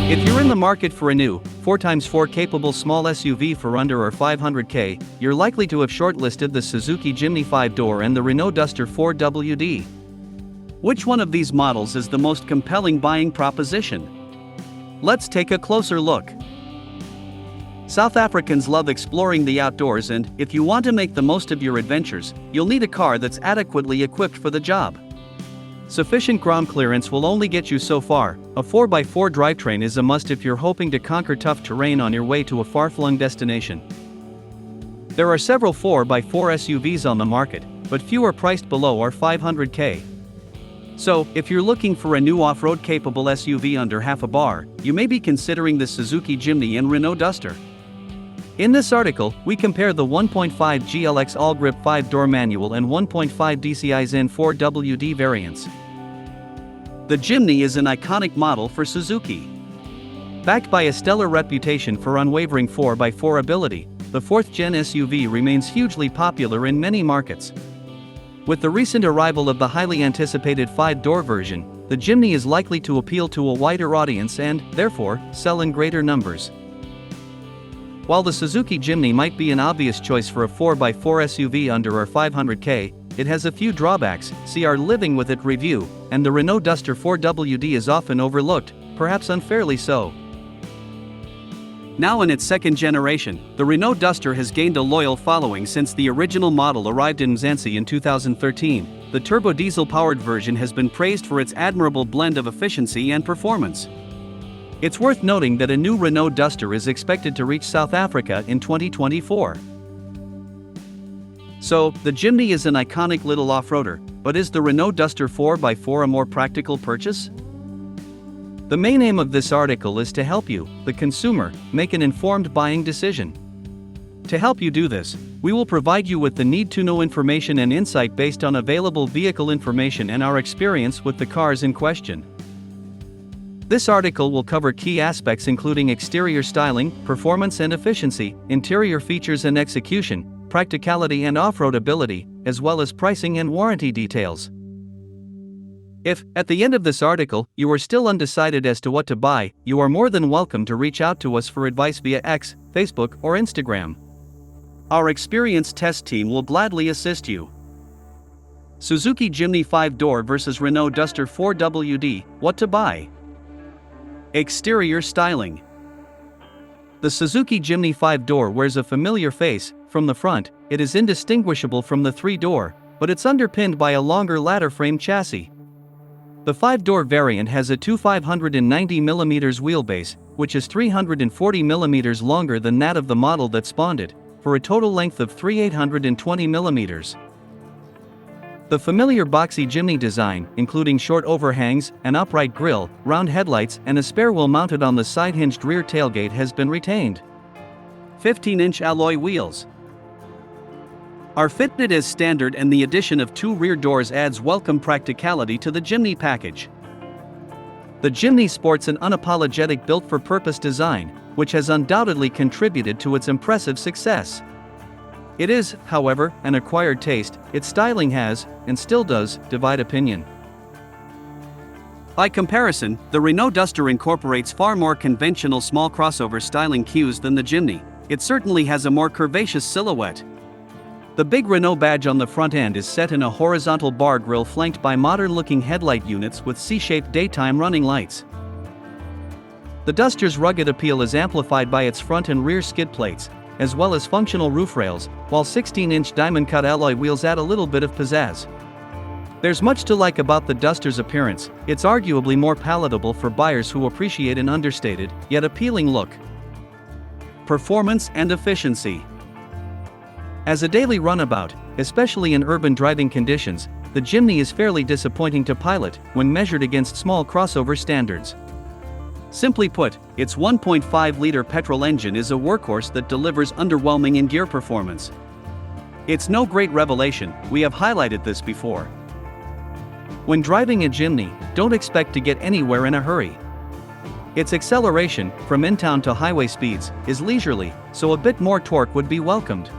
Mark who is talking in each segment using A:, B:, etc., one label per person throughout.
A: If you're in the market for a new 4x4 capable small SUV for under or $500K, you're likely to have shortlisted the Suzuki Jimny 5-door and the Renault Duster 4WD. Which one of these models is the most compelling buying proposition? Let's take a closer look. South Africans love exploring the outdoors, and if you want to make the most of your adventures, you'll need a car that's adequately equipped for the job. Sufficient ground clearance will only get you so far. A 4x4 drivetrain is a must if you're hoping to conquer tough terrain on your way to a far-flung destination. There are several 4x4 SUVs on the market, but few are priced below or $500K. So, if you're looking for a new off-road capable SUV under half a bar, you may be considering the Suzuki Jimny and Renault Duster. In this article, we compare the 1.5 GLX all-grip 5-door manual and 1.5 DCI Zen 4WD variants. The Jimny is an iconic model for Suzuki. Backed by a stellar reputation for unwavering 4x4 ability, the 4th-gen SUV remains hugely popular in many markets. With the recent arrival of the highly anticipated 5-door version, the Jimny is likely to appeal to a wider audience and, therefore, sell in greater numbers. While the Suzuki Jimny might be an obvious choice for a 4x4 SUV under or $500K, it has a few drawbacks. See our Living With It review, and the Renault Duster 4WD is often overlooked, perhaps unfairly so. Now in its second generation, the Renault Duster has gained a loyal following since the original model arrived in Mzansi in 2013. The turbo diesel-powered version has been praised for its admirable blend of efficiency and performance. It's worth noting that a new Renault Duster is expected to reach South Africa in 2024. So, the Jimny is an iconic little off-roader, but is the Renault Duster 4x4 a more practical purchase? The main aim of this article is to help you, the consumer, make an informed buying decision. To help you do this, we will provide you with the need-to-know information and insight based on available vehicle information and our experience with the cars in question. This article will cover key aspects including exterior styling, performance and efficiency, interior features and execution, practicality and off-road ability, as well as pricing and warranty details. If, at the end of this article, you are still undecided as to what to buy, you are more than welcome to reach out to us for advice via X, Facebook, or Instagram. Our experienced test team will gladly assist you. Suzuki Jimny 5-door versus Renault Duster 4WD, what to buy? Exterior styling. The Suzuki Jimny 5-door wears a familiar face. From the front, it is indistinguishable from the 3-door, but it's underpinned by a longer ladder frame chassis. The 5-door variant has a 590mm wheelbase, which is 340mm longer than that of the model that spawned it, for a total length of 820mm. The familiar boxy Jimny design, including short overhangs, an upright grille, round headlights and a spare wheel mounted on the side-hinged rear tailgate has been retained. 15-inch alloy wheels are fitted as standard, and the addition of 2 rear doors adds welcome practicality to the Jimny package. The Jimny sports an unapologetic built-for-purpose design, which has undoubtedly contributed to its impressive success. It is, however, an acquired taste. Its styling has, and still does, divide opinion. By comparison, the Renault Duster incorporates far more conventional small crossover styling cues than the Jimny. It certainly has a more curvaceous silhouette. The big Renault badge on the front end is set in a horizontal bar grille flanked by modern-looking headlight units with C-shaped daytime running lights. The Duster's rugged appeal is amplified by its front and rear skid plates, as well as functional roof rails, while 16-inch diamond-cut alloy wheels add a little bit of pizzazz. There's much to like about the Duster's appearance. It's arguably more palatable for buyers who appreciate an understated, yet appealing look. Performance and efficiency. As a daily runabout, especially in urban driving conditions, the Jimny is fairly disappointing to pilot when measured against small crossover standards. Simply put, its 1.5-liter petrol engine is a workhorse that delivers underwhelming in-gear performance. It's no great revelation, we have highlighted this before. When driving a Jimny, don't expect to get anywhere in a hurry. Its acceleration, from in-town to highway speeds, is leisurely, so a bit more torque would be welcomed.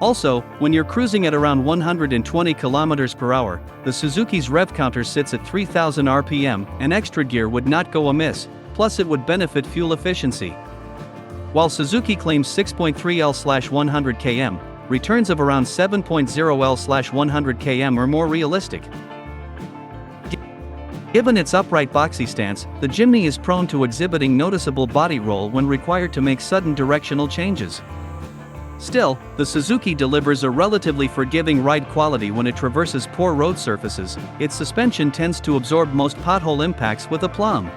A: Also, when you're cruising at around 120 km per hour, the Suzuki's rev counter sits at 3000 RPM, and extra gear would not go amiss. plus it would benefit fuel efficiency. While Suzuki claims 6.3L/100 km, returns of around 7.0L/100 km are more realistic. Given its upright boxy stance, the Jimny is prone to exhibiting noticeable body roll when required to make sudden directional changes. Still, the Suzuki delivers a relatively forgiving ride quality when it traverses poor road surfaces. Its suspension tends to absorb most pothole impacts with aplomb.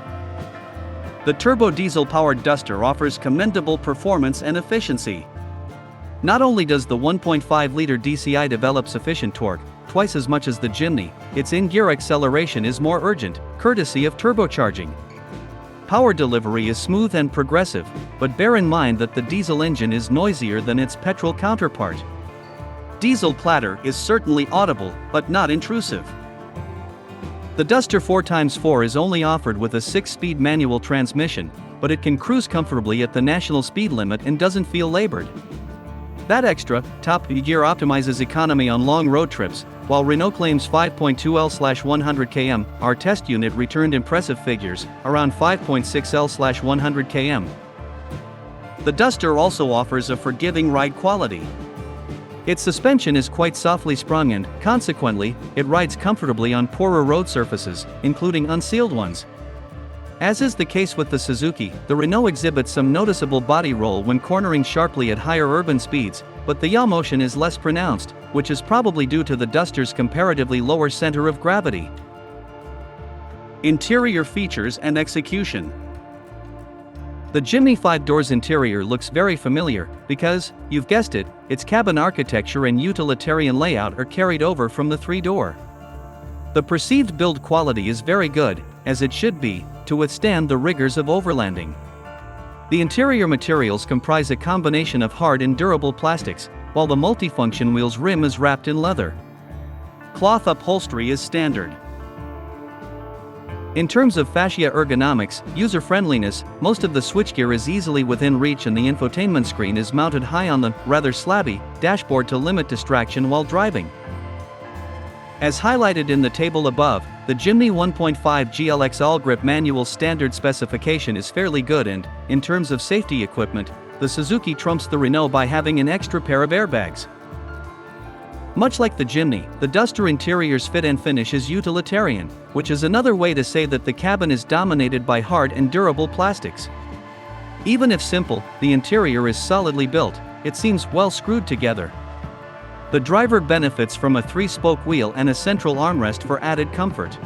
A: The turbo diesel-powered Duster offers commendable performance and efficiency. Not only does the 1.5-liter DCI develop sufficient torque, twice as much as the Jimny, its in-gear acceleration is more urgent, courtesy of turbocharging. Power delivery is smooth and progressive, but bear in mind that the diesel engine is noisier than its petrol counterpart. Diesel clatter is certainly audible, but not intrusive. The Duster 4x4 is only offered with a 6-speed manual transmission, but it can cruise comfortably at the national speed limit and doesn't feel labored. That extra, top gear optimizes economy on long road trips, while Renault claims 5.2L/100 km, our test unit returned impressive figures, around 5.6L/100 km. The Duster also offers a forgiving ride quality. Its suspension is quite softly sprung and, consequently, it rides comfortably on poorer road surfaces, including unsealed ones. As is the case with the Suzuki, the Renault exhibits some noticeable body roll when cornering sharply at higher urban speeds, but the yaw motion is less pronounced, which is probably due to the Duster's comparatively lower center of gravity. Interior features and execution. The Jimny 5-doors interior looks very familiar, because, you've guessed it, its cabin architecture and utilitarian layout are carried over from the 3-door. The perceived build quality is very good, as it should be, to withstand the rigors of overlanding. The interior materials comprise a combination of hard and durable plastics, while the multifunction wheel's rim is wrapped in leather. Cloth upholstery is standard. In terms of fascia ergonomics, user-friendliness, most of the switchgear is easily within reach and the infotainment screen is mounted high on the, rather slabby, dashboard to limit distraction while driving. As highlighted in the table above, the Jimny 1.5 GLX all-grip manual standard specification is fairly good and, in terms of safety equipment, the Suzuki trumps the Renault by having an extra pair of airbags. Much like the Jimny, the Duster interior's fit and finish is utilitarian, which is another way to say that the cabin is dominated by hard and durable plastics. Even if simple, the interior is solidly built, it seems well screwed together. The driver benefits from a 3-spoke wheel and a central armrest for added comfort.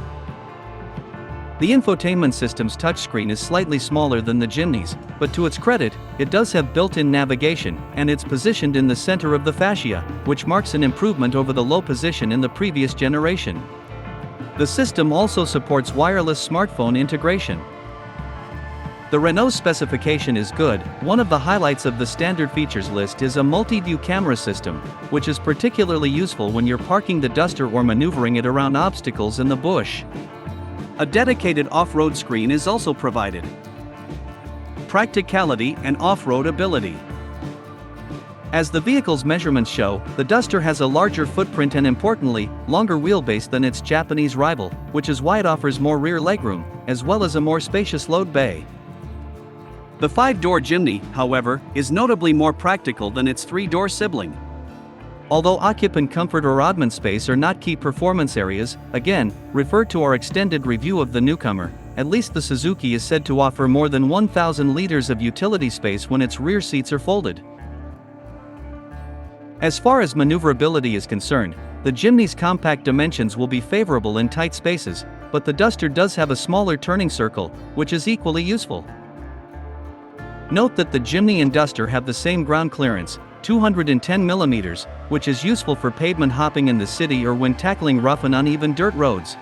A: The infotainment system's touchscreen is slightly smaller than the Jimny's, but to its credit, it does have built-in navigation, and it's positioned in the center of the fascia, which marks an improvement over the low position in the previous generation. The system also supports wireless smartphone integration. The Renault specification is good. One of the highlights of the standard features list is a multi-view camera system, which is particularly useful when you're parking the Duster or maneuvering it around obstacles in the bush. A dedicated off-road screen is also provided. Practicality and off-road ability. As the vehicle's measurements show, the Duster has a larger footprint and importantly, longer wheelbase than its Japanese rival, which is why it offers more rear legroom, as well as a more spacious load bay. The 5-door Jimny, however, is notably more practical than its 3-door sibling. Although occupant comfort or oddman space are not key performance areas, again, refer to our extended review of the newcomer, at least the Suzuki is said to offer more than 1,000 liters of utility space when its rear seats are folded. As far as maneuverability is concerned, the Jimny's compact dimensions will be favorable in tight spaces, but the Duster does have a smaller turning circle, which is equally useful. Note that the Jimny and Duster have the same ground clearance, 210 mm, which is useful for pavement hopping in the city or when tackling rough and uneven dirt roads.